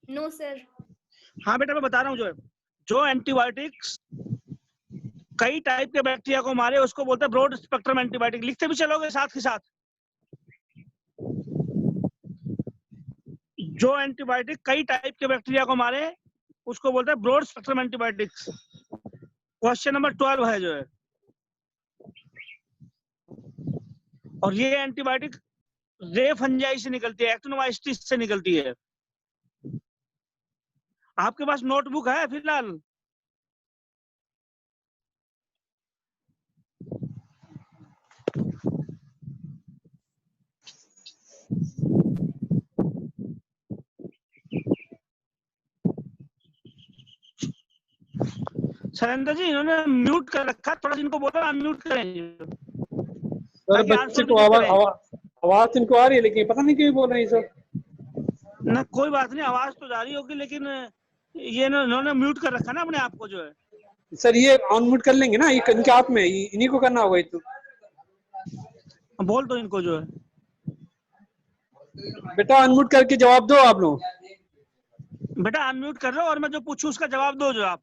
No sir. हाँ बेटा मैं बता रहा हूँ, जो एंटीबायोटिक्स कई टाइप के बैक्टीरिया को मारे उसको बोलते हैं ब्रॉड स्पेक्ट्रम एंटीबायोटिक। लिखते भी चलोगे साथ के साथ। जो एंटीबायोटिक कई टाइप के बैक्टीरिया को मारे उसको बोलते हैं broad spectrum antibiotics. Question number 12 है जो है। और ये एंटीबायोटिक रे फंजाई से निकलती है, एक्टिनोमाइसिस से निकलती है। आपके पास नोटबुक है फिलहाल? सरेंद्र जी इन्होंने म्यूट कर रखा, थोड़ा इनको बोलो अनम्यूट करें। सर बच्चे को आवाज इनको आ रही है, लेकिन पता नहीं क्यों बोल रहे हैं सर। ना कोई बात नहीं, आवाज तो जा रही होगी, लेकिन ये इन्होंने म्यूट कर रखा ना अपने आप को जो है। सर ये अनम्यूट कर लेंगे ना, ये इनके हाथ में, इन्हीं को करना होगा। तो बोल दो इनको जो है। बेटा अनम्यूट करके जवाब दो आप लोग। बेटा अनम्यूट कर लो और मैं जो पूछूं उसका जवाब दो जो आप।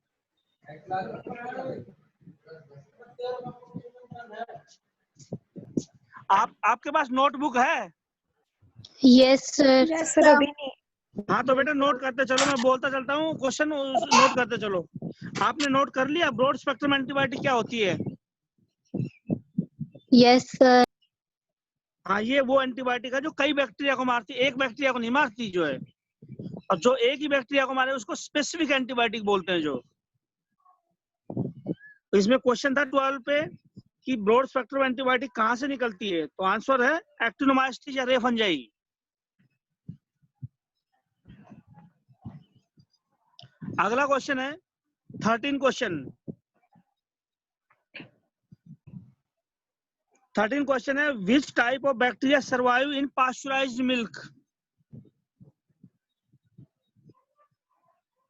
आपके पास नोटबुक है? Yes sir. अभी नहीं। हाँ तो बेटा नोट करते चलो, मैं बोलता चलता हूँ, क्वेश्चन नोट करते चलो। आपने नोट कर लिया ब्रॉड स्पेक्ट्रम एंटीबायोटिक क्या होती है? Yes sir. हाँ ये वो एंटीबायोटिक है जो कई बैक्टीरिया को मारती है, एक बैक्टीरिया को नहीं मारती जो है। और जो एक ही बैक्टीरिया को मारे उसको स्पेसिफिक एंटीबायोटिक बोलते हैं जो। तो इसमें क्वेश्चन था 12 पे कि ब्रॉड स्पेक्ट्रम एंटीबायोटिक कहाँ से निकलती है, तो आंसर है एक्टिनोमाइसिस या रे फंजाई। अगला क्वेश्चन है 13 क्वेश्चन है which type of bacteria survive in pasteurised milk.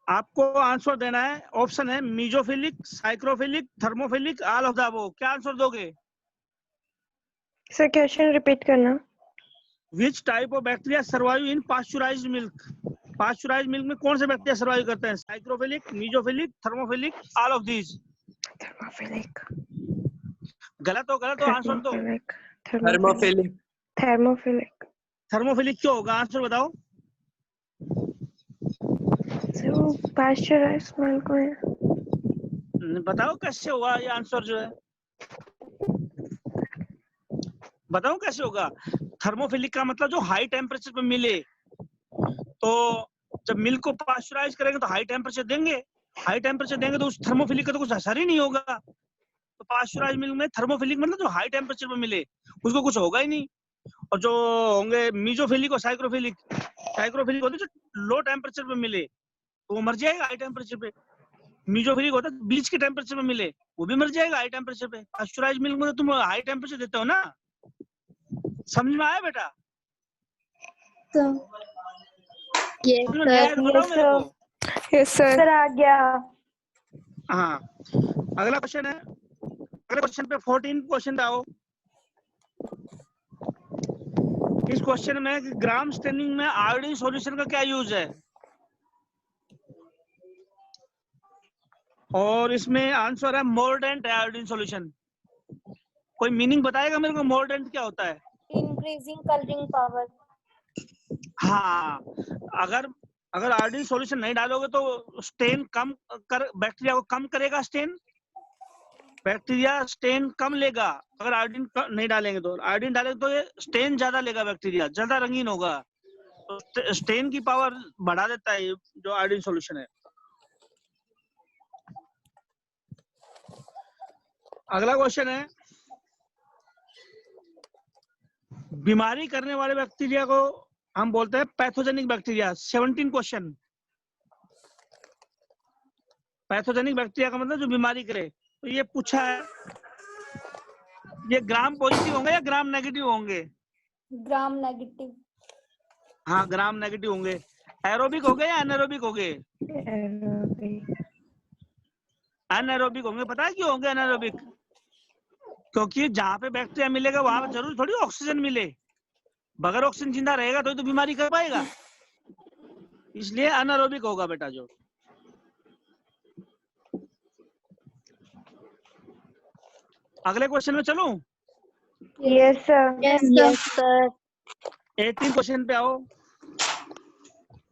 आपको आंसर देना है, ऑप्शन है mesophilic, psychrophilic, thermophilic, all of the above. क्या आंसर दोगे? सर क्वेश्चन रिपीट करना। Which type of bacteria survive in pasteurised milk. Pasteurised milk में कौन से बैक्टीरिया सर्वाइव करते हैं? Psychrophilic, mesophilic, thermophilic, all of these. Thermophilic. गलत हो आंसर दो। थर्मोफिलिक। थर्मोफिलिक। थर्मोफिलिक क्यों होगा, आंसर बताओ। सर वो पास्चराइज्ड मिल्क में। बताओ कैसे होगा ये आंसर जो है, बताओ कैसे होगा। थर्मोफिलिक का मतलब जो हाई टेम्परेचर पे मिले, तो जब मिल्क को पास्चराइज करेंगे तो हाई टेम्परेचर देंगे, हाई टेम्परेचर देंगे तो उस थर्मोफिलिक का तो कुछ असर ही नहीं होगा। तो पास्चराइज मिल्क में थर्मोफिलिक मतलब जो हाई टेम्परेचर पे मिले उसको कुछ होगा ही नहीं। और जो होंगे मीजोफिलिक और साइक्रोफिलिक, साइक्रोफिलिक होते जो लो टेम्परेचर पे मिले तो वो मर जाएगा हाई टेम्परेचर पे। मीजोफिलिक होता है बीच के टेम्परेचर पे मिले वो भी मर जाएगा हाई टेम्परेचर पे। पास्चराइज मिल्क में तो तुम हाई टेम्परेचर देते हो ना। समझ में आया बेटा? यस समझ में नहीं आया सर। तो बताओ मेरे को। यस सर आ गया। हाँ अगला क्वेश्चन है, अगले क्वेश्चन पे 14 क्वेश्चन आओ। इस क्वेश्चन में ग्राम स्टेनिंग में आयोडीन सॉल्यूशन का क्या यूज है, और इसमें आंसर है मोर्डेंट आयोडीन सॉल्यूशन। कोई मीनिंग बताएगा मेरे को, मोर्डेंट क्या होता है? Increasing colouring power. हाँ अगर आयोडीन सॉल्यूशन नहीं डालोगे तो स्टेन कम कर, बैक्टीरिया को कम करेगा स्टेन, बैक्टीरिया स्टेन कम लेगा। अगर आयोडीन नहीं डालेंगे तो, आयोडीन डालेंगे तो ये स्टेन ज्यादा लेगा, बैक्टीरिया ज्यादा रंगीन होगा, तो स्टेन की पावर बढ़ा देता है ये जो आयोडीन सॉल्यूशन है। अगला क्वेश्चन है बीमारी करने वाले बैक्टीरिया को हम बोलते हैं pathogenic bacteria. 17 question. Pathogenic bacteria का मतलब जो बीमारी करे। तो ये पूछा है, ये ग्राम पॉजिटिव होंगे या ग्राम नेगेटिव होंगे? Gram negative. हाँ ग्राम नेगेटिव होंगे। एरोबिक हो गए या एनारोबिक हो गए? एनारोबिक होंगे। पता है क्यों होंगे एनारोबिक? क्योंकि जहां पे बैक्टीरिया मिलेगा वहां पे जरूर थोड़ी ऑक्सीजन मिले, बगैर ऑक्सीजन जिंदा रहेगा तो बीमारी कर पाएगा। इसलिए अनारोबिक होगा बेटा जो। अगले क्वेश्चन में चलूं? Yes, sir. Yes, sir. 18 question पे आओ।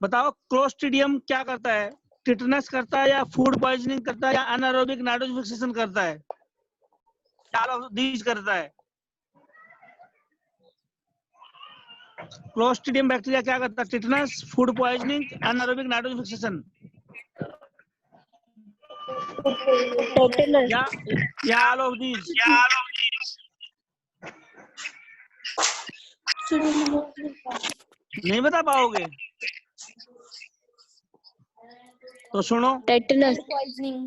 बताओ क्लोस्ट्रीडियम क्या करता है? टिटनस करता है या फूड पॉइजनिंग करता है या अनारोबिक नाइट्रोजन फिक्सेशन करता है? क्या दीज करता है? क्लोस्ट्रीडियम बैक्टीरिया क्या करता है? Tetanus, food poisoning, anaerobic nitrogen fixation Tetanus. या ऑल ऑफ दीज? नहीं बता पाओगे तो सुनो। Tetanus. Poisoning.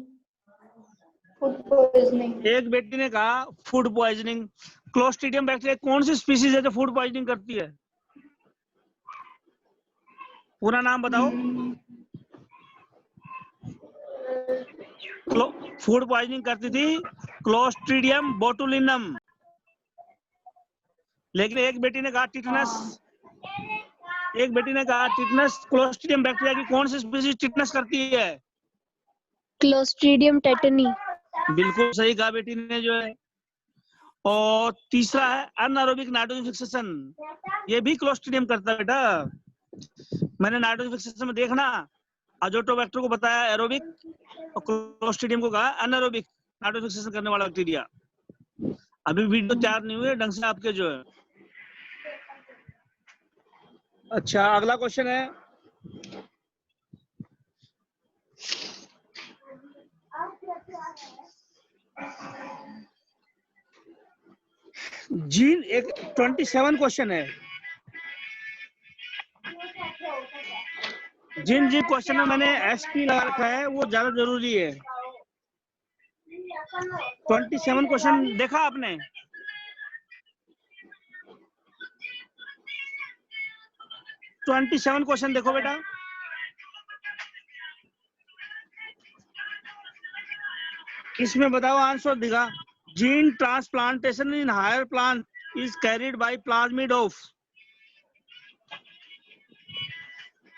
Food poisoning. एक बेटी ने कहा फूड पॉइजनिंग। क्लोस्ट्रीडियम बैक्टीरिया कौन सी स्पीसीज है जो फूड पॉइजनिंग करती है? पूरा नाम बताओ। फूड पॉइजनिंग करती थी क्लोस्ट्रीडियम बोटुलिनम। लेकिन एक बेटी ने कहा टिटनस। एक बेटी ने कहा टिटनस। क्लोस्ट्रीडियम बैक्टीरिया की कौन सी स्पीसीज टिटनस करती है? Clostridium tetani. बिल्कुल सही कहा बेटी ने जो है। और तीसरा है अनारोबिक नाइट्रोजन फिक्सेशन। ये भी क्लोस्ट्रीडियम करता है बेटा। मैंने नाइट्रोजन फिक्सेशन में देखना अजोटोबैक्टर को बताया एरोबिक और क्लोस्ट्रीडियम को कहा अनारोबिक नाइट्रोजन फिक्सेशन करने वाला बैक्टीरिया। अभी वीडियो तैयार नहीं हुए ढंग से आपके जो है। अच्छा अगला क्वेश्चन है। जीन एक 27 क्वेश्चन है। जिन जिन क्वेश्चन में मैंने एसपी लगा रखा है वो ज्यादा जरूरी है। 27 क्वेश्चन देखा आपने? ट्वेंटी 27 क्वेश्चन देखो बेटा। इसमें बताओ आंसर दिखा। Gene transplantation in higher plant is carried by plasmid of.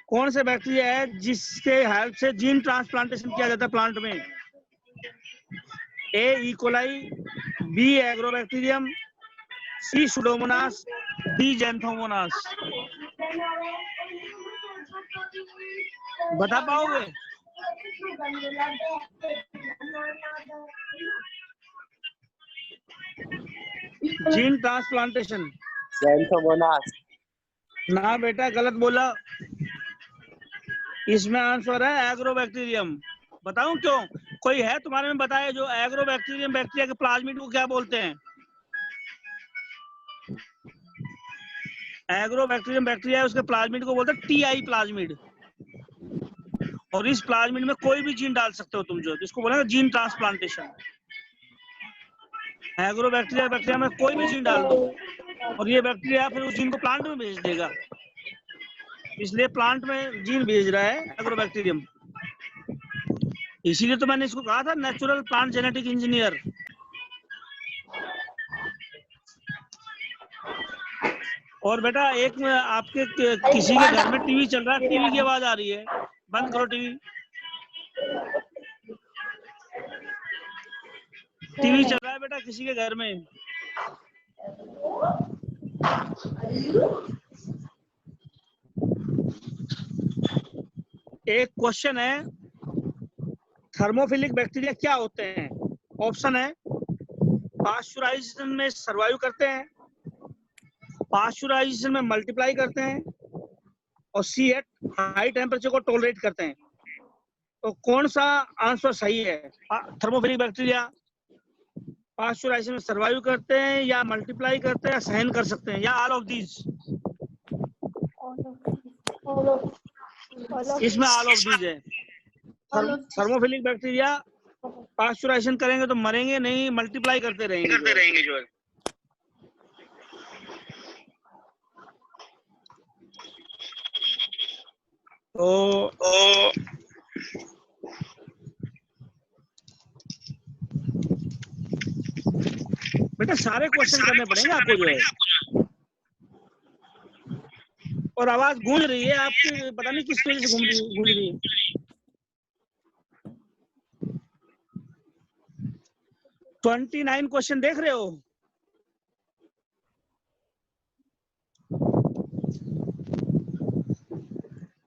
कौन से बैक्टीरिया है जिसके हेल्प से जीन ट्रांसप्लांटेशन किया जाता है प्लांट में? ए इकोलाई, बी एग्रोबैक्टीरियम, सी सुडोमोनास, डी जेंथोमोनास। बता पाओगे? Gene transplantation Xanthomonas. ना बेटा गलत बोला। इसमें आंसर है एग्रोबैक्टीरियम। बताऊं क्यों? कोई है तुम्हारे में बताए जो एग्रोबैक्टीरियम बैक्टीरिया के प्लाज्मिड को क्या बोलते हैं? एग्रोबैक्टीरियम बैक्टीरिया उसके प्लाज्मिड को बोलते हैं टीआई प्लाज्मिड। और इस प्लाज्मिड में कोई भी जीन डाल सकते हो तुम जो, इसको बोलेंगे जीन ट्रांसप्लांटेशन। एग्रोबैक्टीरिया बैक्टीरिया में कोई भी जीन डाल दो और ये बैक्टीरिया फिर उस जीन को प्लांट में भेज देगा। इसलिए प्लांट में जीन भेज रहा है एग्रोबैक्टीरियम। इसीलिए तो मैंने इसको कहा था नेचुरल प्लांट जेनेटिक इंजीनियर। और बेटा एक आपके किसी के घर में टीवी चल रहा है, टीवी की आवाज आ रही है, बंद करो टीवी। टीवी चल रहा है बेटा किसी के घर में। एक क्वेश्चन है थर्मोफिलिक बैक्टीरिया क्या होते हैं? ऑप्शन है पास्चुराइजेशन में सर्वाइव करते हैं, पास्चुराइजेशन में मल्टीप्लाई करते हैं और सी एट हाई टेम्परेचर को टॉलरेट करते हैं। तो कौन सा आंसर सही है? थर्मोफिलिक बैक्टीरिया पास्चुराइजेशन में सर्वाइव करते हैं या मल्टीप्लाई करते हैं या सहन कर सकते हैं या ऑल ऑफ दीज? इसमें ऑल ऑफ दीज है। थर्मोफिलिक बैक्टीरिया पास्चुराइजेशन करेंगे तो मरेंगे नहीं, मल्टीप्लाई करते रहेंगे जो है। तो बेटा सारे क्वेश्चन करने पड़ेंगे आपको जो है। और आवाज गूंज रही है आपकी, पता नहीं किस वजह से गूंज रही है। ट्वेंटी 29 क्वेश्चन देख रहे हो?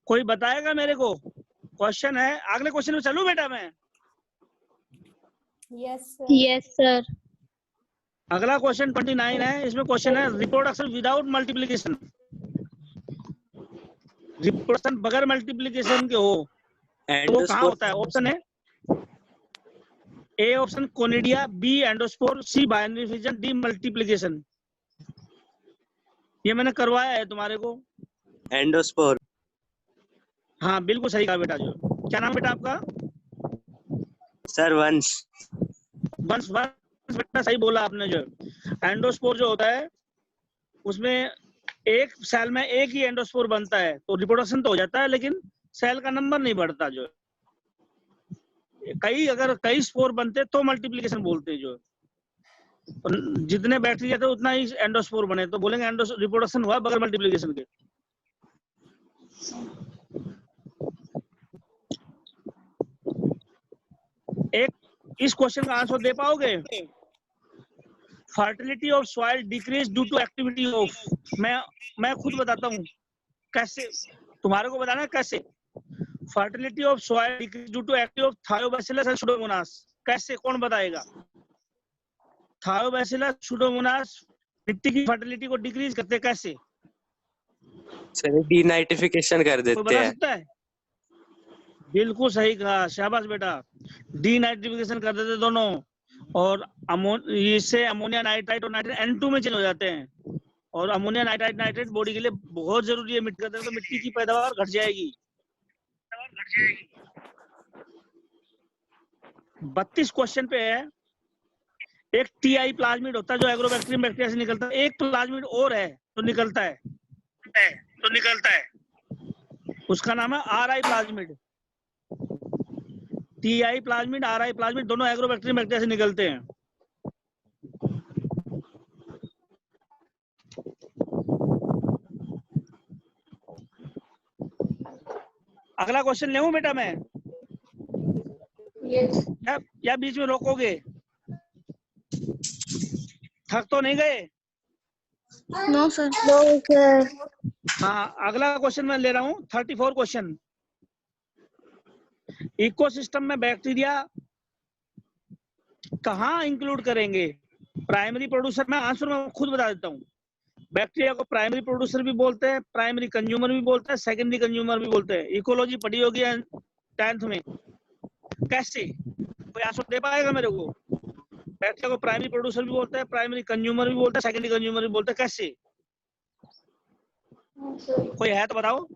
कोई बताएगा मेरे को? क्वेश्चन है, अगले क्वेश्चन में चलूं बेटा मैं? Yes, sir. अगला क्वेश्चन 29 है। इसमें क्वेश्चन है रिप्रोडक्शन विदाउट मल्टीप्लिकेशन। रिप्रोडक्शन बगैर मल्टीप्लिकेशन के हो तो वो कहाँ होता है? ऑप्शन है A option conidia, B endospore, C binary fission, D multiplication. ये मैंने करवाया है तुम्हारे को। एंडोस्पोर। हाँ बिल्कुल सही कहा बेटा। जो क्या नाम बेटा आपका? सर वंश। वंश बेटा सही बोला आपने। जो एंडोस्पोर जो होता है उसमें एक सेल में एक ही एंडोस्पोर बनता है, तो रिप्रोडक्शन तो हो जाता है लेकिन सेल का नंबर नहीं बढ़ता। जो अगर कई स्पोर बनते तो मल्टीप्लिकेशन बोलते हैं। जो जितने बैक्टीरिया थे उतना ही एंडोस्पोर बने तो बोलेंगे रिप्रोडक्शन हुआ बगैर मल्टीप्लिकेशन के। एक इस क्वेश्चन का आंसर दे पाओगे? Fertility of soil decrease due to activity of, मैं खुद बताता हूँ कैसे, तुम्हारे को बताना है कैसे। Fertility of soil decrease due to activity of thiobacillus and pseudomonas. कैसे, कौन बताएगा? थायोबैसिलस सुडोमोनास मिट्टी की फर्टिलिटी को डिक्रीज करते कैसे? सर डीनाइट्रिफिकेशन कर कोई देते बता हैं। सकता है? बिल्कुल सही कहा, शाबाश बेटा। डीनाइट्रिफिकेशन कर देते दोनों, और इससे अमोनिया नाइट्राइट और नाइट्रेट N2 में चेंज हो जाते हैं। और अमोनिया नाइट्राइट बॉडी के लिए बहुत जरूरी है। मिट्टी तो मिट्टी की पैदावार घट जाएगी। 32 क्वेश्चन पे है। एक टीआई प्लाज्मिड होता है जो एग्रोबैक्टीरियम बैक्टीरिया से निकलता है। एक प्लाज्मिड और है जो निकलता है उसका नाम है RI plasmid. TI plasmid, RI plasmid दोनों एग्रोबैक्टीरियम बैक्टीरिया से निकलते हैं। अगला क्वेश्चन ले बेटा मैं? या बीच में रोकोगे? थक तो नहीं गए? No, sir. हाँ, अगला क्वेश्चन मैं ले रहा हूँ 34 क्वेश्चन। इकोसिस्टम में बैक्टीरिया कहाँ इंक्लूड करेंगे? प्राइमरी प्रोड्यूसर में आंसर मैं खुद बता देता हूँ। बैक्टीरिया को प्राइमरी प्रोड्यूसर भी बोलते हैं, प्राइमरी कंज्यूमर भी बोलते हैं, सेकेंडरी कंज्यूमर भी बोलते हैं। इकोलॉजी पढ़ी होगी 10th में। कैसे, कोई आंसर दे पाएगा मेरे को? बैक्टीरिया को प्राइमरी प्रोड्यूसर भी बोलते हैं, प्राइमरी कंज्यूमर भी बोलते हैं, सेकेंडरी कंज्यूमर भी बोलते हैं। कैसे, कोई है तो बताओ।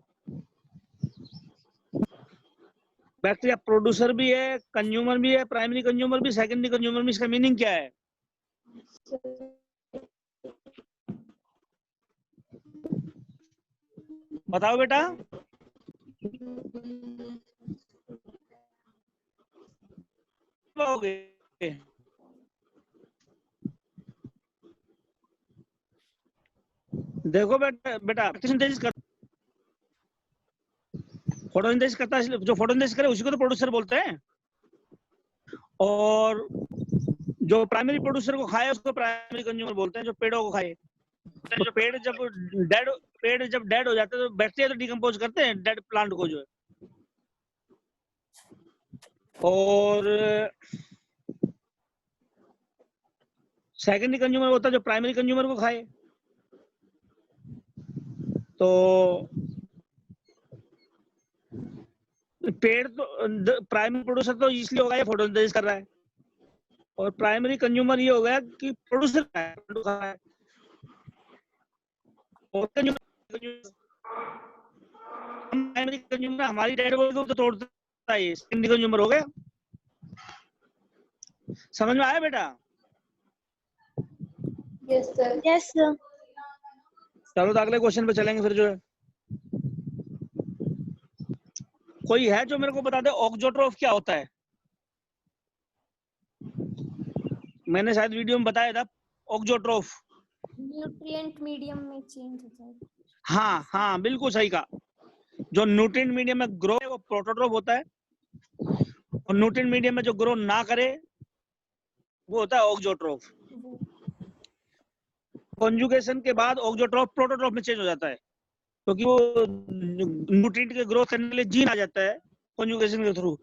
बैक्टीरिया प्रोड्यूसर भी है, कंज्यूमर भी है, प्राइमरी कंज्यूमर भी, सेकेंडरी कंज्यूमर भी। इसका मीनिंग क्या है? बताओ बेटा। देखो बेटा फोटोसिंथेसिस करता है, जो फोटोसिंथेसिस करे उसी को तो प्रोड्यूसर बोलते हैं। और जो प्राइमरी प्रोड्यूसर को खाए उसको प्राइमरी कंज्यूमर बोलते हैं, जो पेड़ों को खाए। तो पेड़ जब डेड हो जाते हैं तो बैक्टीरिया तो डिकम्पोज करते हैं डेड प्लांट को जो है। और सेकेंडरी कंज्यूमर होता है जो प्राइमरी कंज्यूमर को खाए। तो पेड़ तो प्राइमरी प्रोड्यूसर तो इसलिए होगा ये फोटोसिंथेसिस कर रहा है, और प्राइमरी कंज्यूमर ये हो गया कि प्रोड्यूसर खा है। और प्राइमरी कंज्यूमर हमारी डेड बॉडी को तो तोड़ता है, ये सेकेंडरी कंज्यूमर हो गया। समझ में आया बेटा? Yes, sir. चलो तो अगले क्वेश्चन पे चलेंगे फिर। जो है कोई है जो मेरे को बता दे ऑक्सोट्रोफ क्या होता है? मैंने शायद वीडियो में बताया था ऑक्सोट्रोफ। न्यूट्रिएंट मीडियम में चेंज हो जाएगा। हाँ हाँ बिल्कुल सही कहा। जो न्यूट्रिएंट मीडियम में ग्रो है वो प्रोटोट्रोफ होता है, और न्यूट्रिएंट मीडियम में जो ग्रो ना करे वो होता है ऑक्सोट्रोफ। कॉन्जुगेशन के बाद ऑक्सोट्रोफ प्रोटोट्रोफ में चेंज हो जाता है, क्योंकि वो न्यूट्रिएंट के ग्रोथ करने के लिए जीन आ जाता है कॉन्जुगेशन के थ्रू।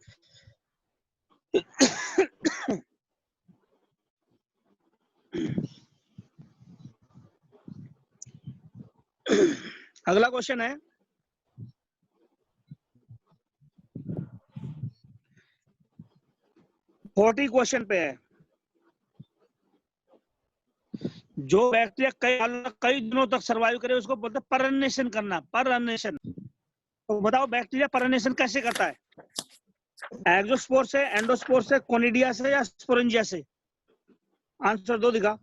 अगला क्वेश्चन है, फोर्टी क्वेश्चन पे है। जो बैक्टीरिया कई दिनों तक सर्वाइव करे उसको बोलते हैं परनेशन करना, परनेशन। तो बताओ बैक्टीरिया परनेशन कैसे करता है? एक्सोस्पोर से, एंडोस्पोर से, कोनिडिया से या स्पोरेंजिया से? आंसर दो दिखा।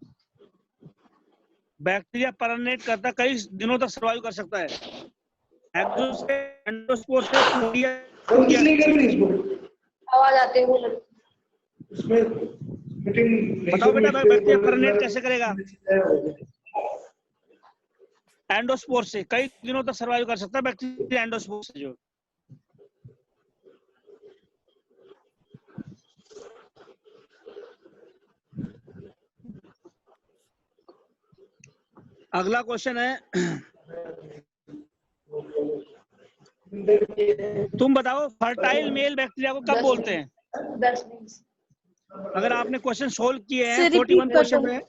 बैक्टीरिया परनेट करता, कई दिनों तक सर्वाइव कर सकता है। एक्सो से, एंडोस्पोर से, कोनिडिया। आवाज आते हुए बताओ बेटा बैक्टीरिया परनेट कैसे करेगा? एंडोस्पोर से, कई दिनों तक सर्वाइव कर सकता है बैक्टीरिया एंडोस्पोर से। जो अगला क्वेश्चन है, तुम बताओ फर्टाइल मेल बैक्टीरिया को कब बोलते हैं? अगर आपने क्वेश्चन सोल्व किए हैं 41 क्वेश्चन में,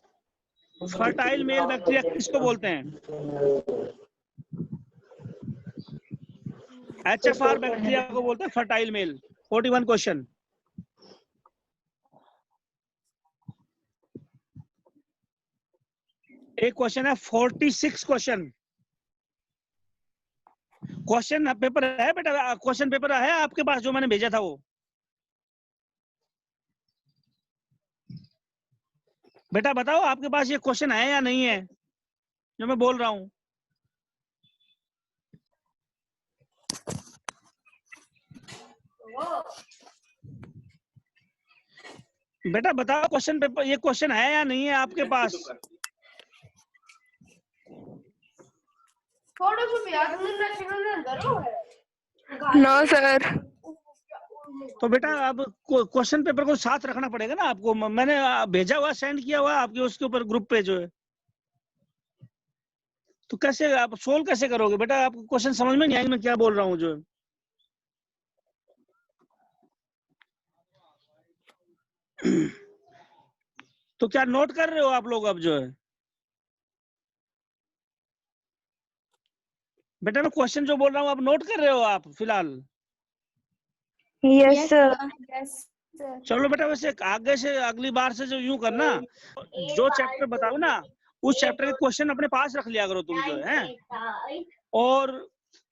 फर्टाइल मेल बैक्टीरिया किसको बोलते हैं? HFR बैक्टीरिया को बोलते हैं फर्टाइल मेल। 41 क्वेश्चन। एक क्वेश्चन है 46 क्वेश्चन। क्वेश्चन पेपर है बेटा, क्वेश्चन पेपर है आपके पास जो मैंने भेजा था वो? बेटा बताओ आपके पास ये क्वेश्चन है या नहीं है जो मैं बोल रहा हूं? बेटा बताओ क्वेश्चन पेपर, ये क्वेश्चन है या नहीं है आपके पास? No sir. तो बेटा अब क्वेश्चन पेपर को साथ रखना पड़ेगा ना आपको। मैंने भेजा हुआ, सेंड किया हुआ आपके उसके ऊपर ग्रुप पे जो है। तो कैसे आप सोल्व कैसे करोगे बेटा? आपको क्वेश्चन समझ में नहीं आएंगे मैं क्या बोल रहा हूँ जो है। तो क्या नोट कर रहे हो आप लोग अब जो है? बेटा मैं क्वेश्चन जो बोल रहा हूँ आप नोट कर रहे हो आप फिलहाल? Yes sir. चलो बेटा वैसे आगे से अगली बार से जो यूं करना, जो चैप्टर बताओ ना उस चैप्टर के क्वेश्चन अपने पास रख लिया करो तुम जो है, और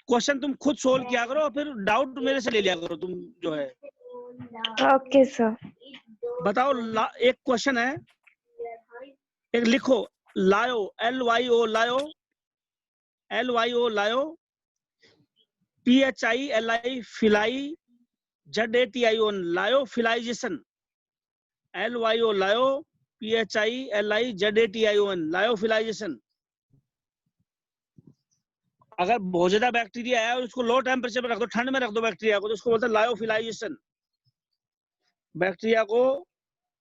क्वेश्चन तुम खुद सोल्व किया करो, और फिर डाउट मेरे से ले लिया करो तुम जो है। Okay sir. बताओ एक क्वेश्चन है, एक लिखो, लायो, LYO लायो, LYO लायो, PHILI फिलाई, ZATION लायो फिलाइजेशन, LYO लायो, PHILI ZATION लायो फिलाइजेशन। अगर बहुत ज्यादा बैक्टीरिया है और उसको लो टेम्परेचर पे रख दो, ठंड में रख दो बैक्टीरिया को, तो उसको बोलते हैं लायोफिलाइजेशन। बैक्टीरिया को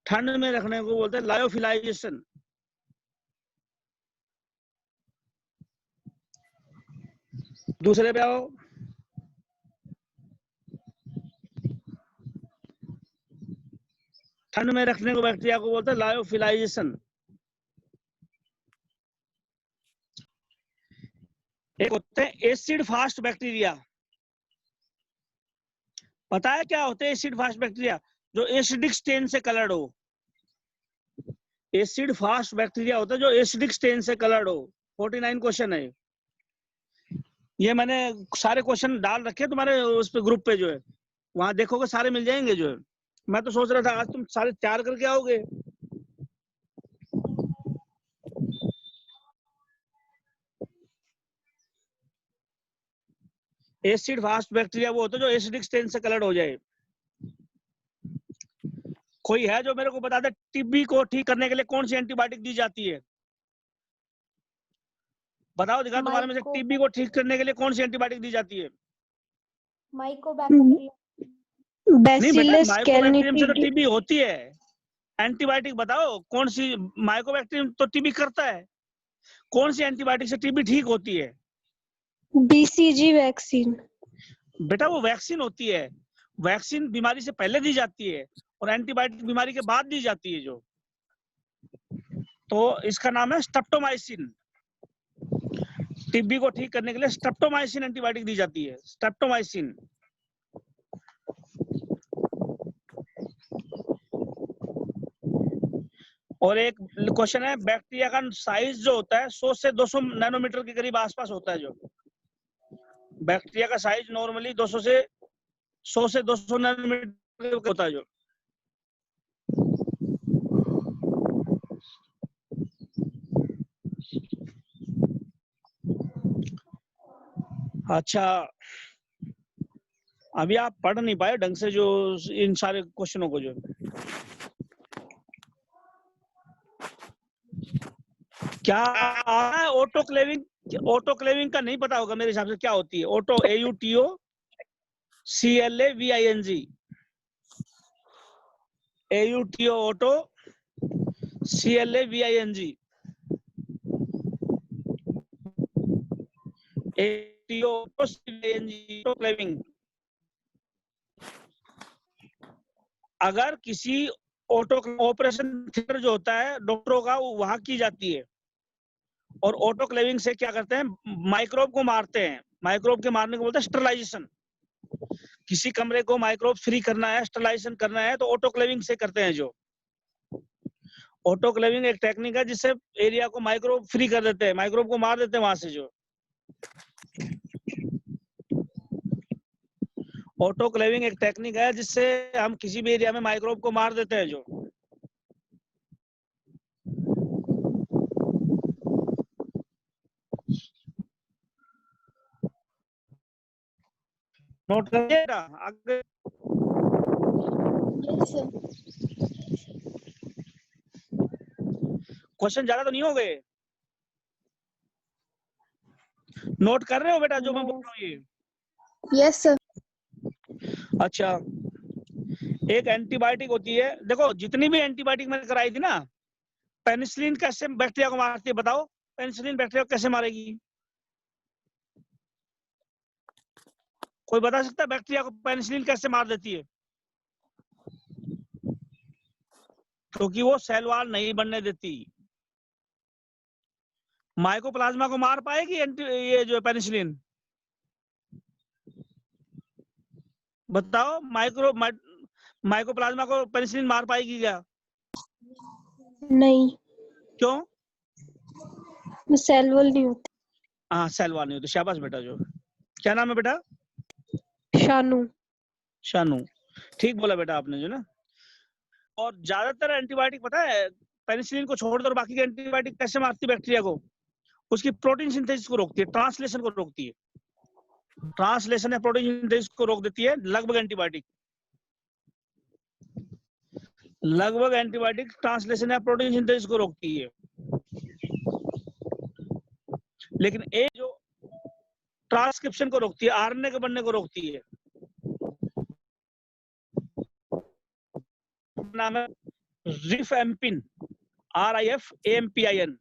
ठंड में रखने को बोलते हैं लायोफिलाइजेशन। दूसरे पे आओ, ठंड में रखने को बैक्टीरिया को बोलते हैं लायोफिलाइजेशन। एक होते हैं एसिड फास्ट बैक्टीरिया। पता है क्या होते हैं एसिड फास्ट बैक्टीरिया? जो एसिडिक स्टेन से कलर्ड हो। एसिड फास्ट बैक्टीरिया होता है जो एसिडिक स्टेन से कलर्ड हो। 49 क्वेश्चन है ये। मैंने सारे क्वेश्चन डाल रखे तुम्हारे उस पे ग्रुप पे जो है, वहां देखोगे सारे मिल जाएंगे जो है। मैं तो सोच रहा था आज तुम सारे तैयार करके आओगे। एसिड फास्ट बैक्टीरिया वो होता है जो एसिडिक स्टेन से कलर्ड हो जाए। कोई है जो मेरे को बता दे टीबी को ठीक करने के लिए कौन सी एंटीबायोटिक दी जाती है? बताओ दिखा, तुम्हारे में से टीबी को ठीक करने के लिए कौन सी एंटीबायोटिक दी जाती है? माइकोबैक्टीरियम। नहीं बेटा, बैसिलस माइकोबैक्टीरियम से तो कैनिटिडी। टीबी होती है। एंटीबायोटिक बताओ कौन सी। माइकोबैक्टीरियम तो टीबी करता है, कौन सी एंटीबायोटिक से टीबी ठीक होती है? BCG vaccine. बेटा वो वैक्सीन होती है, वैक्सीन बीमारी से पहले दी जाती है और एंटीबायोटिक बीमारी के बाद दी जाती है जो। तो इसका नाम है स्ट्रेप्टोमाइसिन। टीबी को ठीक करने के लिए स्ट्रेप्टोमाइसिन एंटीबायोटिक दी जाती है, स्ट्रेप्टोमाइसिन। और एक क्वेश्चन है, बैक्टीरिया का साइज जो होता है 100 से 200 नैनोमीटर के करीब आसपास होता है जो। बैक्टीरिया का साइज नॉर्मली 100 से 200 नैनोमीटर होता है जो। अच्छा, अभी आप पढ़ नहीं पाए ढंग से जो इन सारे क्वेश्चनों को जो। क्या है ऑटोक्लेविंग? ऑटोक्लेविंग का नहीं पता होगा मेरे हिसाब से, क्या होती है auto? AUTO CLAVING, AUTO auto CLAVING, AUTO autoclaving. अगर किसी ऑपरेशन थिएटर जो होता है डॉक्टरों का, वो वहां की जाती है। और ऑटोक्लेविंग से क्या करते हैं, माइक्रोब को मारते हैं। माइक्रोब के मारने को बोलते हैं स्टरलाइजेशन। किसी कमरे को माइक्रोब फ्री करना है, स्टरलाइजेशन करना है, तो ऑटोक्लेविंग से करते हैं जो। ऑटोक्लेविंग एक टेक्निक है जिससे एरिया को माइक्रोब फ्री कर देते हैं, माइक्रोब को मार देते हैं वहां से जो। ऑटोक्लेविंग एक टेक्निक है जिससे हम किसी भी एरिया में माइक्रोब को मार देते हैं जो। नोट करिएगा आगे। क्वेश्चन ज्यादा तो नहीं हो गए? नोट कर रहे हो बेटा जो मैं बोल रहा हूँ ये? Yes sir. अच्छा, एक एंटीबायोटिक होती है, देखो जितनी भी एंटीबायोटिक मैंने कराई थी ना, पेनिसिलिन कैसे बैक्टीरिया को मारती है बताओ? पेनिसिलिन बैक्टीरिया को कैसे मारेगी? कोई बता सकता है बैक्टीरिया को पेनिसिलिन कैसे मार देती है? क्योंकि वो सेल वॉल नहीं बनने देती। माइकोप्लाज्मा को मार पाएगी ये जो पेनिसिलिन? बताओ, माइकोप्लाज्मा को पेनिसिलिन मार पाएगी क्या? नहीं, क्यों? सेल वॉल नहीं होती। हाँ, सेल वॉल नहीं होती। शाबाश बेटा जो। क्या नाम है बेटा? शानू। शानू, ठीक बोला बेटा आपने जो ना। और ज्यादातर एंटीबायोटिक पता है पेनिसिलिन को छोड़कर बाकी के एंटीबायोटिक कैसे मारती है बैक्टीरिया को? उसकी प्रोटीन सिंथेसिस को रोकती है, ट्रांसलेशन को रोकती है। ट्रांसलेशन या प्रोटीन सिंथेसिस को रोक देती है लगभग एंटीबायोटिक। लगभग एंटीबायोटिक ट्रांसलेशन या प्रोटीन सिंथेसिस को रोकती है। लेकिन एक जो ट्रांसक्रिप्शन को रोकती है, आरएनए के बनने को रोकती है, नाम है रिफएम्पिन, RIFAMPIN,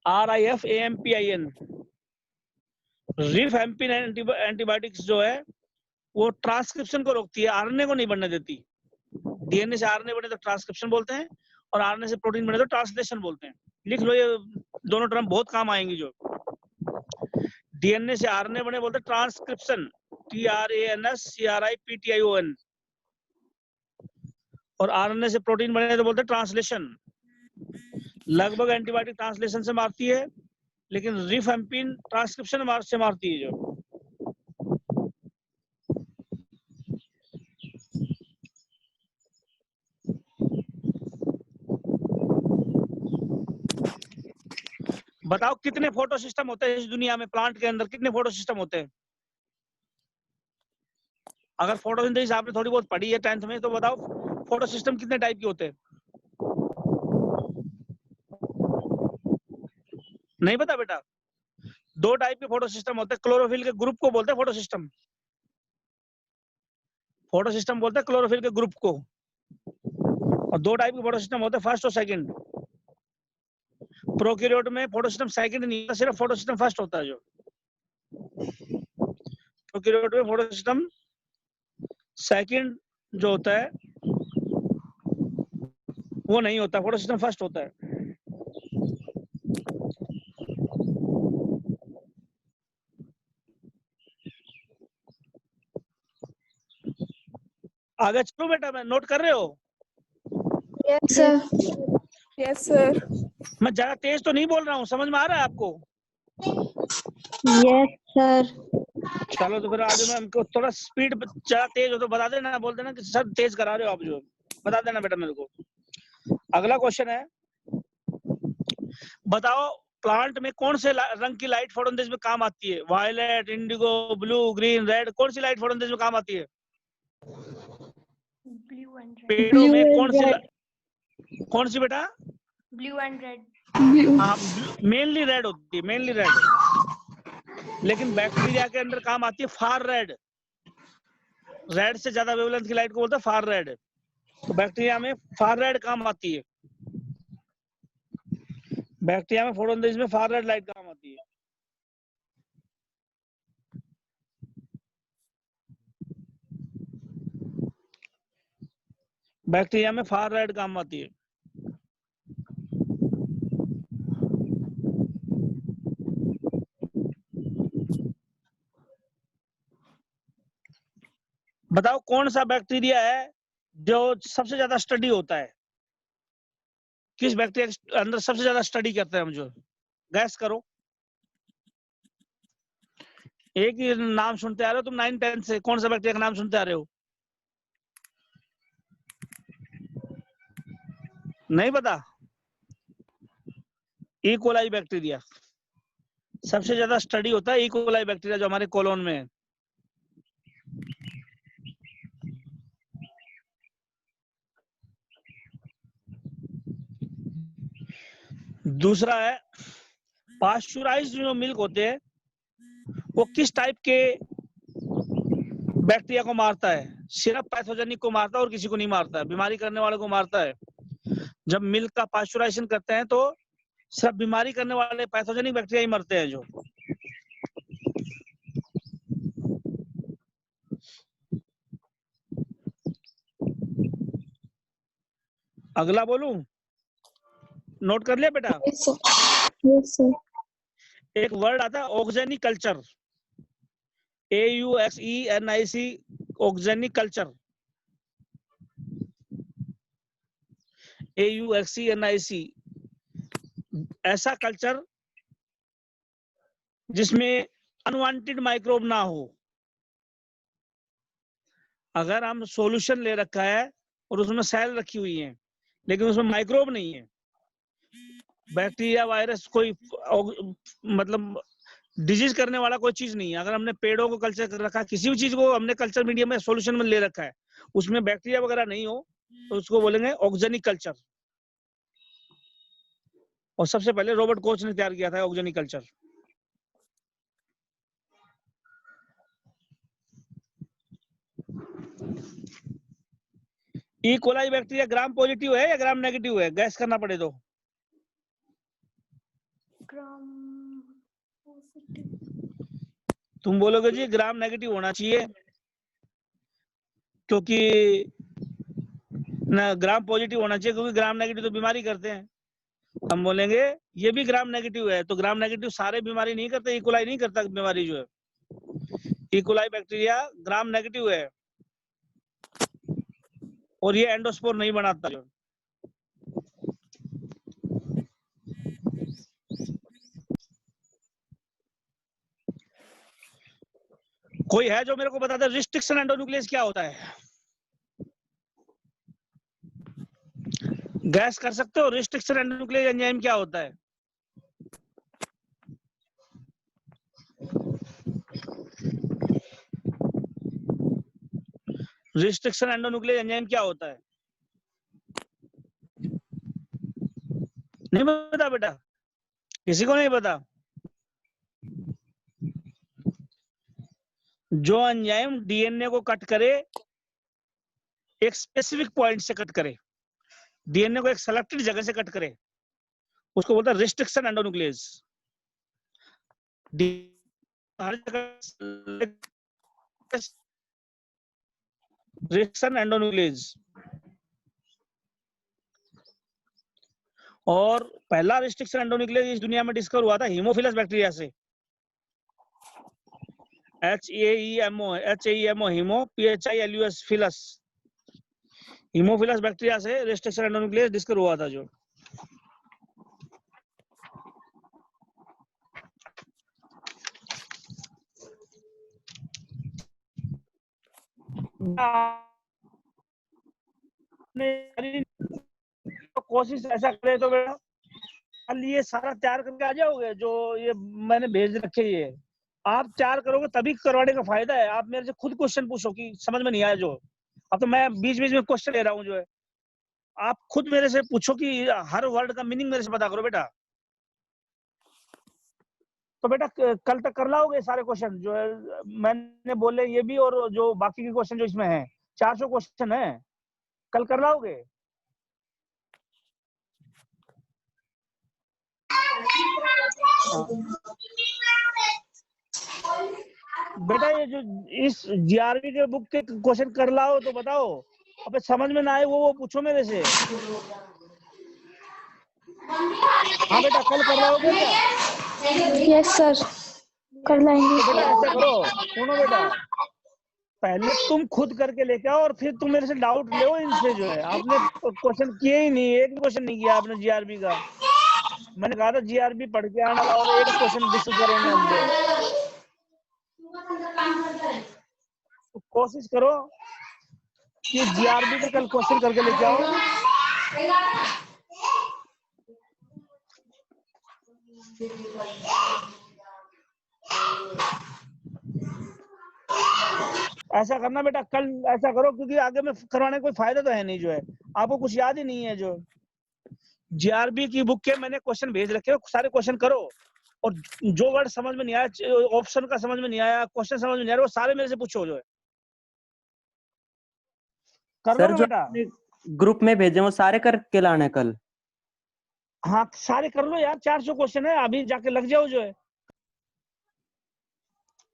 RIFAMPIN। रिफएम्पिन एंटीबायोटिक्स जो है वो ट्रांसक्रिप्शन को रोकती है, आरएनए को नहीं बनने देती। डीएनए से आरएनए बने तो ट्रांसक्रिप्शन बोलते हैं, और आरएनए से प्रोटीन बने तो ट्रांसलेशन बोलते हैं। लिख लो, ये दोनों टर्म बहुत काम आएंगी जो। डीएनए से आरएनए बने बोलते ट्रांसक्रिप्शन, TRANSCRIPTION, और आरएनए से प्रोटीन बने तो बोलते ट्रांसलेशन। लगभग एंटीबायोटिक ट्रांसलेशन से मारती है, लेकिन रिफएम्पिन ट्रांसक्रिप्शन से मारती है जो। बताओ कितने फोटो सिस्टम होते हैं इस दुनिया में? प्लांट के अंदर कितने फोटो सिस्टम होते हैं? अगर फोटोसिंथेसिस आपने थोड़ी बहुत पढ़ी है 10th में, तो बताओ फोटो सिस्टम कितने टाइप के होते हैं? नहीं पता बेटा? दो टाइप के फोटो सिस्टम होते हैं, क्लोरोफिल के ग्रुप को बोलते हैं फोटो सिस्टम। फोटो सिस्टम बोलते हैं क्लोरोफिल के ग्रुप को। और दो टाइप के फोटो सिस्टम होते हैं, फर्स्ट और सेकंड। प्रोकैरियोट में फोटो सिस्टम सेकंड नहीं होता, सिर्फ फोटो सिस्टम फर्स्ट होता है। जो प्रोकैरियोट में फोटो सिस्टम सेकंड जो होता है वो नहीं होता, फोटो सिस्टम फर्स्ट होता है। आगे चलो बेटा, मैं नोट कर रहे हो? Yes, sir. Yes, sir. मैं ज्यादा तेज तो नहीं बोल रहा हूँ, समझ में आ रहा है आपको? Yes, sir. चलो तो फिर आगे मैं हमको थोड़ा स्पीड ज्यादा तेज हो तो बता देना, बोल देना कि सर तेज करा रहे हो आप, जो बता देना बेटा मेरे को। अगला क्वेश्चन है, बताओ प्लांट में कौन से रंग की लाइट फोटोसिंथेसिस में काम आती है? Violet, indigo, blue, green, red, कौन सी लाइट फोटोसिंथेसिस में काम आती है? Blue and red. पेड़ों Blue में and कौन सी red. कौन सी बेटा? Blue and red. हाँ, मेनली रेड होती है, मेनली रेड। लेकिन बैक्टीरिया के अंदर काम आती है फार रेड। रेड से ज्यादा वेवलेंथ की लाइट को बोलते हैं फार रेड। तो बैक्टीरिया में फार रेड काम आती है। बैक्टीरिया में फोटोसिंथेसिस में फार रेड लाइट काम आती है। बैक्टीरिया में फार रेड काम आती है। बताओ कौन सा बैक्टीरिया है जो सबसे ज्यादा स्टडी होता है? किस बैक्टीरिया के अंदर सबसे ज्यादा स्टडी करते हैं हम? जो गैस करो। एक ही नाम सुनते आ रहे हो तुम 9-10 से, कौन सा बैक्टीरिया का नाम सुनते आ रहे हो? नहीं पता? ई कोलाई बैक्टीरिया सबसे ज्यादा स्टडी होता है। ई कोलाई बैक्टीरिया जो हमारे कोलोन में है। दूसरा है, पास्चुराइज्ड जो मिल्क होते हैं वो किस टाइप के बैक्टीरिया को मारता है? सिर्फ पैथोजेनिक को मारता है और किसी को नहीं मारता है, बीमारी करने वाले को मारता है। जब मिल्क का पास्चुराइजेशन करते हैं तो सिर्फ बीमारी करने वाले पैथोजेनिक बैक्टीरिया ही मरते हैं। जो अगला बोलूं? नोट कर लिया बेटा? Yes, sir. Yes, sir. एक वर्ड आता है ऑक्जेनिक कल्चर, AUXENIC, ऑक्जेनिक कल्चर, AUXENIC। ऐसा कल्चर जिसमें अनवांटेड माइक्रोब ना हो। अगर हम सॉल्यूशन ले रखा है और उसमें सेल रखी हुई है लेकिन उसमें माइक्रोब नहीं है, बैक्टीरिया, वायरस, कोई मतलब डिजीज करने वाला कोई चीज नहीं है। अगर हमने पेड़ों को कल्चर कर रखा, किसी भी चीज को हमने कल्चर मीडियम में सॉल्यूशन में ले रखा है, उसमें बैक्टीरिया वगैरह नहीं हो, तो उसको बोलेंगे ऑक्जेनिक कल्चर। और सबसे पहले रॉबर्ट कोच ने तैयार किया था axenic culture. E coli bacteria gram positive है या ग्राम नेगेटिव है? गैस करना पड़े तो। Gram positive. तुम बोलोगे जी ग्राम नेगेटिव होना चाहिए क्योंकि ना, ग्राम पॉजिटिव होना चाहिए क्योंकि ग्राम नेगेटिव तो बीमारी करते हैं। हम बोलेंगे ये भी ग्राम नेगेटिव है, तो ग्राम नेगेटिव सारे बीमारी नहीं करते, ई कोलाई नहीं करता बीमारी। जो है ई कोलाई बैक्टीरिया ग्राम नेगेटिव है और ये एंडोस्पोर नहीं बनाता। जो कोई है जो मेरे को बता दे रिस्ट्रिक्शन एंडोन्यूक्लियस क्या होता है? गैस कर सकते हो रिस्ट्रिक्शन एंडोन्यूक्लियस एंजाइम क्या होता है? रिस्ट्रिक्शन एंडोन्यूक्लियस एंजाइम क्या होता है? नहीं पता बेटा? किसी को नहीं पता? जो एंजाइम डीएनए को कट करे, एक स्पेसिफिक पॉइंट से कट करे, डीएनए को एक सेलेक्टेड जगह से कट करे, उसको बोलता है रिस्ट्रिक्शन एंडोन्यूक्लियस। हर जगह रिस्ट्रिक्शन एंडोन्यूक्लियस। और पहला रिस्ट्रिक्शन एंडोन्यूक्लियस इस दुनिया में डिस्कवर हुआ था हीमोफिलस बैक्टीरिया से। HAEMO haemo, PHILUS philus, haemophilus bacteria से रिस्ट्रिक्शन एंडोन्यूक्लियस डिस्कवर हुआ था। जो तो कोशिश ऐसा करे तो बेटा कल ये सारा तैयार करके आ जाओगे, जो ये मैंने भेज रखे। ये आप तैयार करोगे तभी करवाने का फायदा है। आप मेरे से खुद क्वेश्चन पूछो कि समझ में नहीं आया जो, अब तो मैं बीच बीच में क्वेश्चन ले रहा हूँ। जो है आप खुद मेरे से पूछो कि हर वर्ड का मीनिंग मेरे से पता करो बेटा। तो बेटा कल तक कर लाओगे सारे क्वेश्चन जो है मैंने बोले, ये भी और जो बाकी के क्वेश्चन जो इसमें हैं, 400 क्वेश्चन है, कल कर लाओगे? बेटा ये जो इस जीआरबी के बुक के क्वेश्चन कर लाओ तो बताओ, अब समझ में ना आए वो पूछो मेरे से। हाँ बेटा कल कर लाओगे क्या? यस सर, कर लाएंगे। तो बेटा ऐसा करो, सुनो बेटा, पहले तुम खुद करके लेके आओ और फिर तुम मेरे से डाउट लो इनसे। जो है आपने क्वेश्चन किए ही नहीं, एक भी क्वेश्चन नहीं किया आपने जीआरबी का। मैंने कहा था जीआरबी पढ़ के आना और एक क्वेश्चन डिस्कस करेंगे हम लोग। तो कोशिश करो कि जीआरबी के कल क्वेश्चन करके लेके आओ। ऐसा करना बेटा, कल ऐसा करो, क्योंकि आगे में करवाने का कोई फायदा तो है नहीं। जो है आपको कुछ याद ही नहीं है। जो जीआरबी की बुक के मैंने क्वेश्चन भेज रखे, सारे क्वेश्चन करो, और जो वर्ड समझ में नहीं आया, ऑप्शन का समझ में नहीं आया, क्वेश्चन समझ में नहीं आया, वो सारे मेरे से पूछो। जो है कर सर, लो जो बेटा। ग्रुप में भेजे वो सारे करके लाने कल। हाँ सारे कर लो यार, 400 क्वेश्चन है, अभी जाके लग जाओ। जो है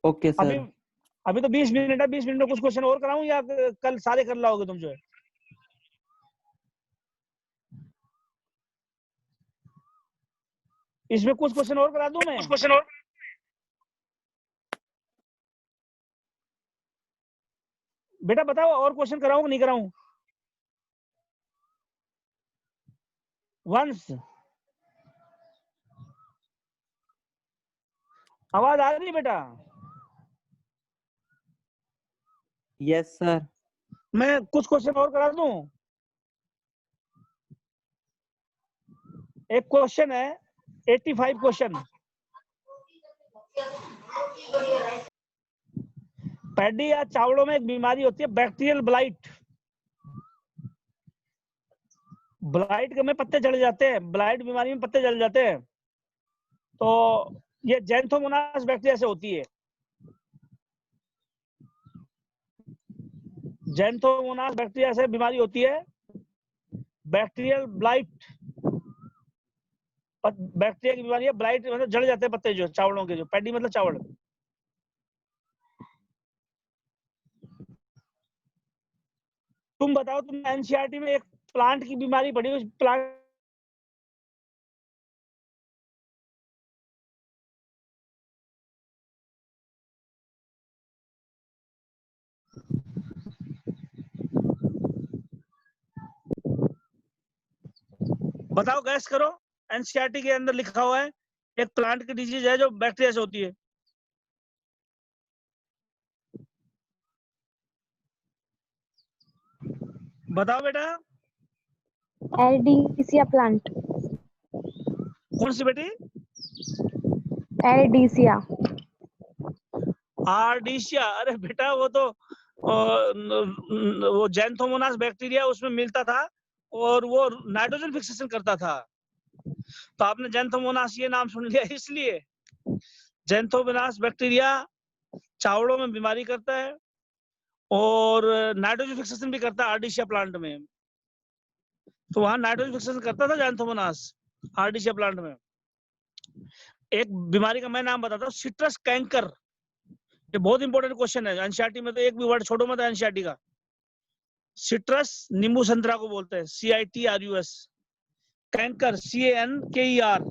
ओके अभी सर। अभी तो 20 मिनट है, 20 मिनट में कुछ क्वेश्चन और कराऊं या कल सारे कर लाओगे तुम? जो है इसमें कुछ क्वेश्चन और करा दूं मैं? कुछ क्वेश्चन और बेटा बताओ, और क्वेश्चन कराऊं कि नहीं कराऊं? वंश आवाज आ रही है बेटा? Yes sir. मैं कुछ क्वेश्चन और करा दूं? एक क्वेश्चन है 85 क्वेश्चन। पैडी या चावलों में एक बीमारी होती है बैक्टीरियल ब्लाइट। ब्लाइट में पत्ते झड़ जाते हैं, ब्लाइट बीमारी में पत्ते जल जाते हैं। तो ये ज़ैंथोमोनास बैक्टीरिया से होती है। ज़ैंथोमोनास बैक्टीरिया से बीमारी होती है बैक्टीरियल ब्लाइट। बैक्टीरिया की बीमारी है ब्लाइट, मतलब जड़ जाते हैं पत्ते जो चावलों के। जो पैडी मतलब चावल। तुम बताओ, तुम एनसीईआरटी में एक प्लांट की बीमारी पढ़ी, उस प्लांट बताओ, गैस करो। एनसीईआरटी के अंदर लिखा हुआ है एक प्लांट की डिजीज है जो बैक्टीरिया से होती है। बताओ बेटा। एल्डीसिया प्लांट। कौन सी बेटी? एल्डीसिया। आर्डिशिया? अरे बेटा वो तो वो ज़ैंथोमोनास बैक्टीरिया उसमें मिलता था और वो नाइट्रोजन फिक्सेशन करता था। तो आपने ज़ैंथोमोनास ये नाम सुन लिया इसलिए। ज़ैंथोमोनास बैक्टीरिया चावड़ों में बीमारी करता है और नाइट्रोजन फिक्सेशन भी करता है आर्डिशिया प्लांट में। तो वहां नाइट्रोजन फिक्सेशन करता था ज़ैंथोमोनास आर्डिशिया प्लांट में। एक बीमारी का मैं नाम बताता हूँ, सिट्रस कैंकर। ये बहुत इंपॉर्टेंट क्वेश्चन है एनसीईआरटी में, तो एक भी वर्ड छोड़ो मत एनसीईआरटी का। सिट्रस नींबू संतरा को बोलते हैं, CITRUS। Canker CANKER।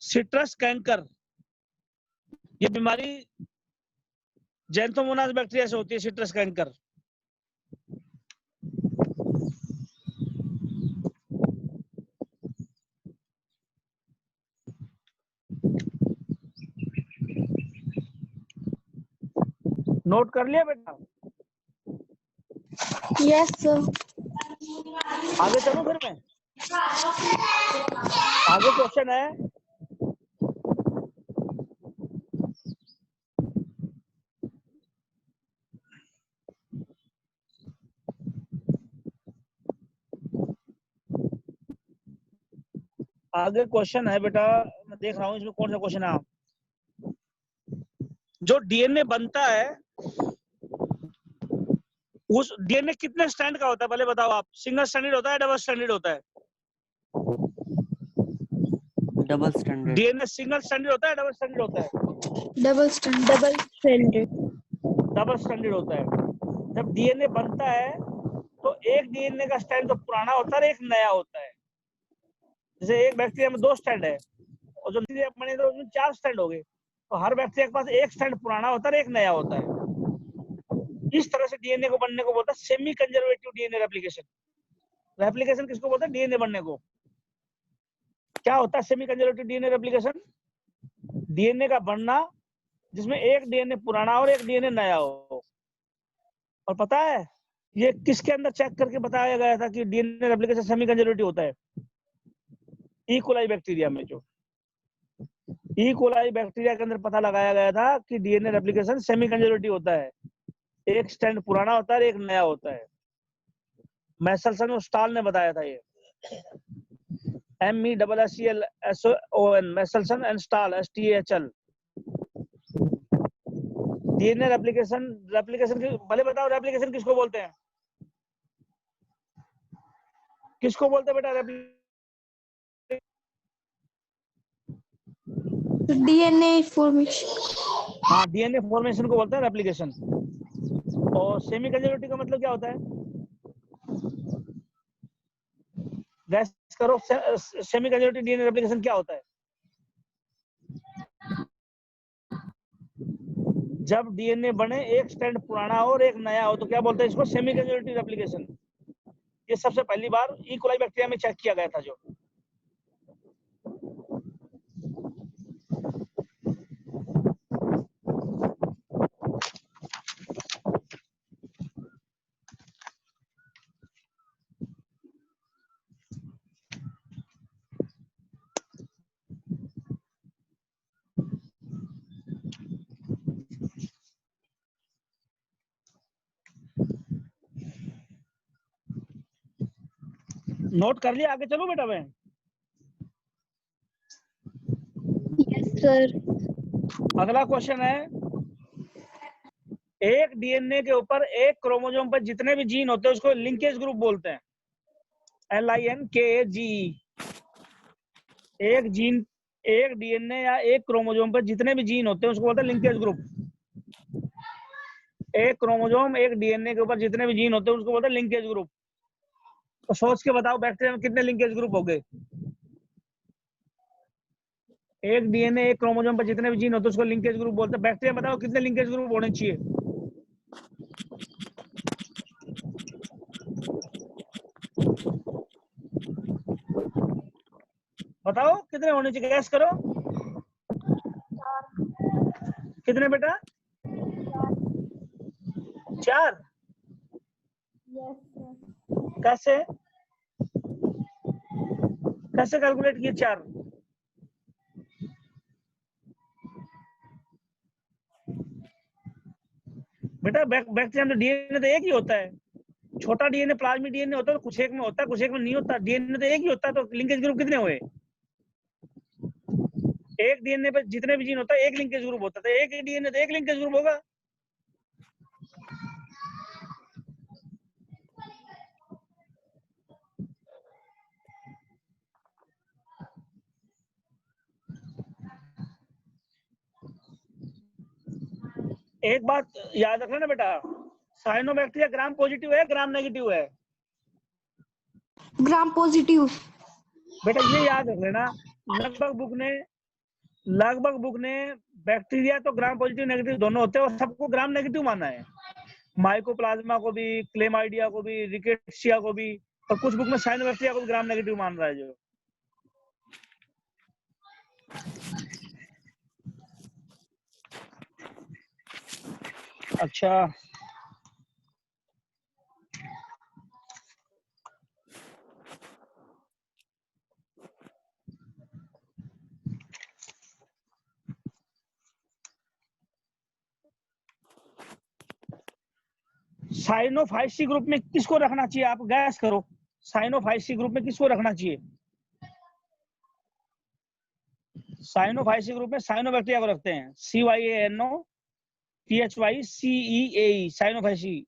Citrus canker, ये बीमारी ज़ैंथोमोनास बैक्टीरिया से होती है। सिट्रस कैंकर नोट कर लिया बेटा? Yes sir. आगे चलो फिर मैं। आगे क्वेश्चन है, आगे क्वेश्चन है बेटा, मैं देख रहा हूँ इसमें कौन सा क्वेश्चन है। जो डीएनए बनता है, उस डीएनए कितने स्टैंड का होता है पहले बताओ आप? सिंगल स्टैंडर्ड होता है, डबल स्टैंडर्ड होता है? Double standard. DNA single standard होता है, डबल स्टैंडर्ड होता है? Double standard. डबल स्टैंडर्ड होता है। जब डीएनए बनता है तो एक डीएनए का स्टैंड तो पुराना होता है, एक नया होता है। जैसे एक बैक्टीरिया में 2 स्टैंड है और जो बने तो उसमें 4 स्टैंड हो गए, तो हर बैक्टीरिया के पास एक स्टैंड पुराना होता है, एक नया होता है। इस तरह से डीएनए को बनने को बोलता है semi conservative DNA replication. Replication किसको बोलते हैं? डीएनए बनने को। क्या होता है semi conservative DNA replication? DNA का बनना जिसमें एक डीएनए पुराना और एक डीएनए नया हो। और पता है ये किसके अंदर चेक करके बताया गया था कि डीएनए रेप्लिकेशन सेमी कंजर्वेटिव होता है? ई कोलाई बैक्टीरिया में। जो ई कोलाई बैक्टीरिया के अंदर पता लगाया गया था कि डीएनए रेप्लिकेशन सेमी कंजर्वेटिव होता है, एक स्टैंड पुराना होता है, एक नया होता है। मैसलसन और स्टाल ने बताया था ये। MESSELSON, Meselson and Stahl, STAHL। DNA replication भले बताओ, रेप्लिकेशन किसको बोलते हैं? किसको बोलते हैं बेटा रेप्लिकेशन? DNA formation. हाँ, डीएनए फॉर्मेशन को बोलते हैं रेप्लिकेशन। और सेमी कंजर्वेटिव का मतलब क्या होता है? गैस करो, सेमी कंजर्वेटिव डीएनए रेप्लिकेशन क्या होता है? जब डीएनए बने, एक स्टैंड पुराना हो और एक नया हो, तो क्या बोलते हैं इसको? Semi conservative replication. ये सबसे पहली बार ई कोलाई बैक्टीरिया में चेक किया गया था। जो नोट कर लिया? आगे चलो बेटा मैं। Yes sir. अगला क्वेश्चन है, एक डीएनए के ऊपर एक क्रोमोसोम पर जितने भी जीन होते हैं उसको लिंकेज ग्रुप बोलते हैं। LINKAGE। एक डीएनए या एक क्रोमोसोम पर जितने भी जीन होते हैं उसको बोलते हैं लिंकेज ग्रुप। एक क्रोमोसोम, एक डीएनए के ऊपर जितने भी जीन होते हैं उसको बोलते हैं लिंकेज ग्रुप। तो सोच के बताओ बैक्टीरिया में कितने लिंकेज ग्रुप हो गए? एक डीएनए, एक क्रोमोसोम पर जितने भी जीन होते हैं उसको लिंकेज ग्रुप बोलते हैं। बैक्टीरिया बताओ कितने लिंकेज ग्रुप होने चाहिए? बताओ कितने होने चाहिए, गैस करो। कितने बेटा? 4। Yes, sir. कैसे कैसे कैलकुलेट किए 4? बेटा बैक्टीरिया में डीएनए तो एक ही होता है, छोटा डीएनए प्लाज्मिक डीएनए होता है तो कुछ एक में होता है, कुछ एक में नहीं होता। डीएनए तो एक ही होता है, तो लिंकेज ग्रुप कितने हुए? एक डीएनए पे जितने भी जीन होता है एक लिंकेज ग्रुप होता है, एक डीएनए तो एक लिंकेज ग्रुप होगा। एक बात याद रखना ना बेटा, साइनोबैक्टीरिया ग्राम पॉजिटिव है, ग्राम नेगेटिव है? Gram positive. बेटा ये याद रख लेना, लगभग बुक ने बैक्टीरिया तो ग्राम पॉजिटिव नेगेटिव दोनों होते हैं और सबको ग्राम नेगेटिव माना है। माइकोप्लाज्मा को भी, क्लेमाइडिया को भी, रिकेट्सिया को भी, और कुछ बुक में साइनोबैक्टीरिया को भी ग्राम नेगेटिव मान रहा है जो। अच्छा, साइनोफाइसी ग्रुप में किसको रखना चाहिए? आप गैस करो, साइनोफाइसी ग्रुप में किसको रखना चाहिए? साइनोफाइसी ग्रुप में साइनोबैक्टीरिया को रखते हैं, CYANOPHYCEAE, साइनोफाइसी।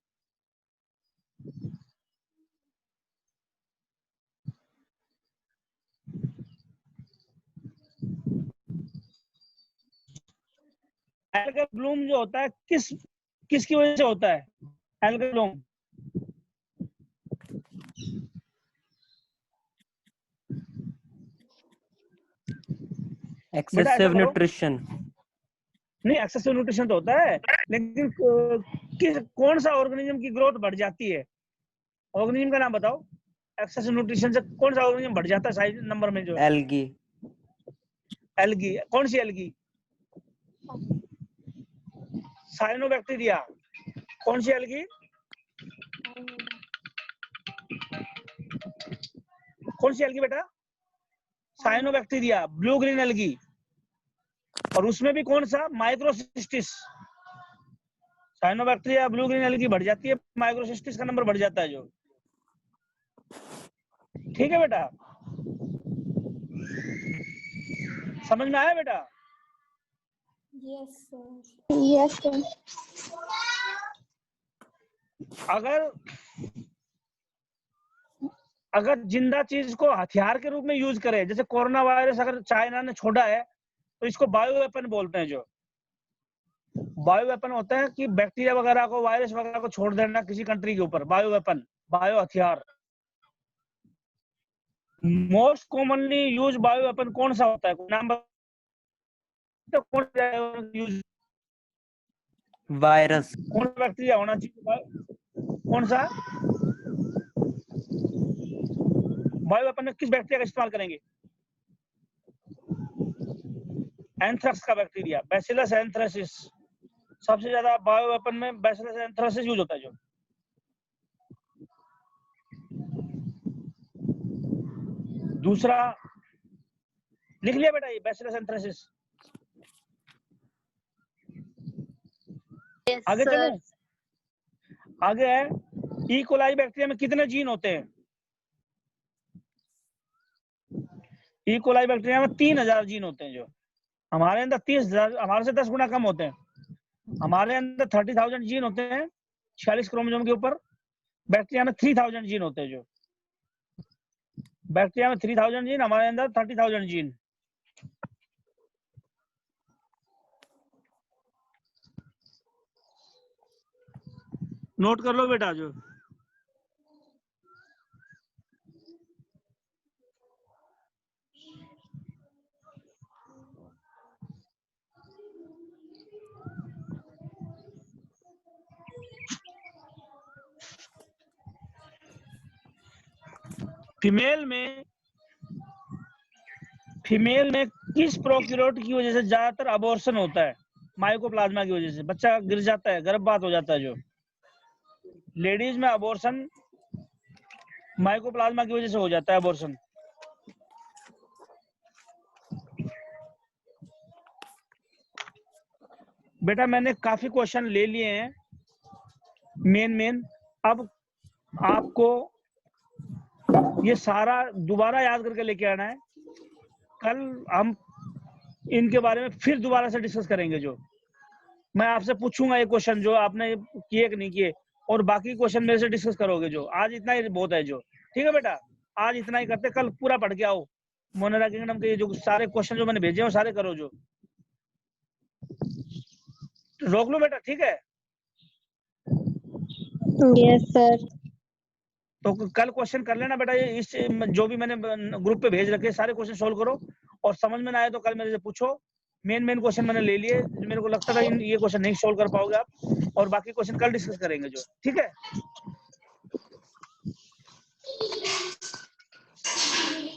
एल्गर ब्लूम जो होता है किसकी वजह से होता है? Elgar Bloom excessive nutrition. नहीं, एक्सेसिव न्यूट्रिशन तो होता है, लेकिन कौन सा ऑर्गेनिज्म की ग्रोथ बढ़ जाती है? ऑर्गेनिज्म का नाम बताओ। एक्सेसिव न्यूट्रिशन से कौन सा ऑर्गेनिज्म बढ़ जाता है साइज नंबर में? जो एल्गी। एल्गी, कौन सी एल्गी? साइनोबैक्टीरिया। कौन सी एल्गी? कौन सी एल्गी बेटा? Cyanobacteria, blue green algae. और उसमें भी कौन सा? Microcystis. Cyanobacteria blue green algae बढ़ जाती है, माइक्रोसिस्टिस का नंबर बढ़ जाता है जो। ठीक है बेटा, समझ में आया बेटा? Yes, sir. Yes sir. अगर जिंदा चीज को हथियार के रूप में यूज करे, जैसे कोरोना वायरस अगर चाइना ने छोड़ा है तो इसको बायो वेपन बोलते हैं। जो बायो वेपन होता है कि बैक्टीरिया वगैरह को, वायरस वगैरह को छोड़ देना किसी कंट्री के ऊपर, बायो वेपन, बायो हथियार। Most commonly use bio weapon कौन सा होता है? नाम बताओ, कौन यूज? वायरस। कौन सा बैक्टीरिया होना चाहिए? कौन सा बायो वेपन में किस बैक्टीरिया का इस्तेमाल करेंगे? एंथ्रेक्स का बैक्टीरिया, बैसिलस एंथ्रेसिस। सबसे ज्यादा बायो वेपन में बैसिलस एंथ्रेसिस यूज होता है। जो दूसरा लिख लिया बेटा, ये बैसिलस एंथ्रेसिस। आगे चलो, आगे है ई कोलाई बैक्टीरिया में कितने जीन होते हैं? ई कोलाई बैक्टीरिया में 3000 जीन होते हैं। जो हमारे अंदर 30,000, हमारे से 10 गुना कम होते हैं। हमारे अंदर 30,000 जीन होते हैं 46 क्रोमोसोम के ऊपर। बैक्टीरिया में 3000 जीन होते हैं। जो बैक्टीरिया में 3000 जीन, हमारे अंदर 30,000 जीन। नोट कर लो बेटा। जो फीमेल में किस प्रोक्यूरोट की वजह से ज्यादातर अबॉर्शन होता है? माइकोप्लाज्मा की वजह से बच्चा गिर जाता है, गर्भपात हो जाता है। जो लेडीज में अबॉर्शन माइकोप्लाज्मा की वजह से हो जाता है, अबॉर्शन। बेटा मैंने काफी क्वेश्चन ले लिए हैं मेन। अब आपको ये सारा दोबारा याद करके लेके आना है। कल हम इनके बारे में फिर दोबारा से डिस्कस करेंगे। जो मैं आपसे पूछूंगा ये क्वेश्चन जो आपने किए कि नहीं किए, और बाकी क्वेश्चन मेरे से डिस्कस करोगे। जो आज इतना ही बहुत है। जो ठीक है बेटा, आज इतना ही करते, कल पूरा पढ़ के आओ। मोनेरा किंगडम के जो सारे क्वेश्चन जो मैंने भेजे हैं वो सारे करो। जो रोक लो बेटा, ठीक है। Yes sir. तो कल क्वेश्चन कर लेना बेटा। ये इस जो भी मैंने ग्रुप पे भेज रखे सारे क्वेश्चन सोल्व करो, और समझ में ना आए तो कल मेरे से पूछो। मेन क्वेश्चन मैंने ले लिए, मेरे को लगता था ये क्वेश्चन नहीं सोल्व कर पाओगे आप, और बाकी क्वेश्चन कल डिस्कस करेंगे। जो ठीक है।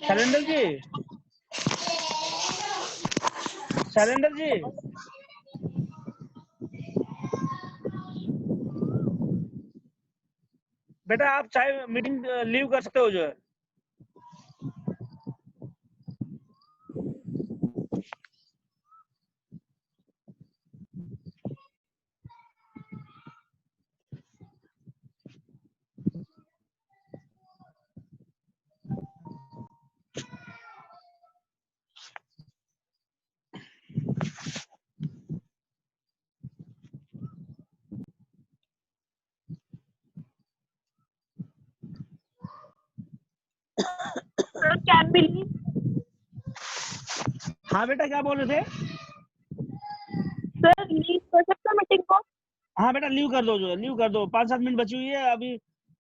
शैलेंद्र जी, शैलेंद्र जी, बेटा आप चाहे मीटिंग लीव कर सकते हो। जो है कैन बी लीव। हाँ बेटा, क्या बोल रहे थे? सर लीव कर सकता मीटिंग को? हाँ बेटा, लीव कर दो। जो लीव कर दो, 5-7 मिनट बची हुई है अभी।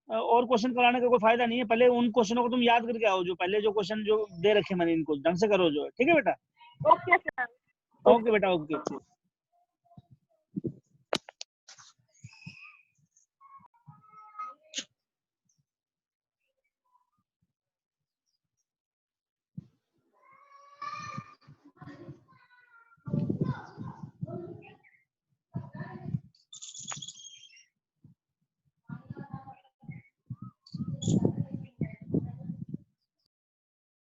और क्वेश्चन कराने का कोई फायदा नहीं है। पहले उन क्वेश्चनों को तुम याद करके आओ। जो पहले जो क्वेश्चन जो दे रखे मैंने, इनको ढंग से करो। जो ठीक है बेटा। Okay sir. ओके बेटा, ओके।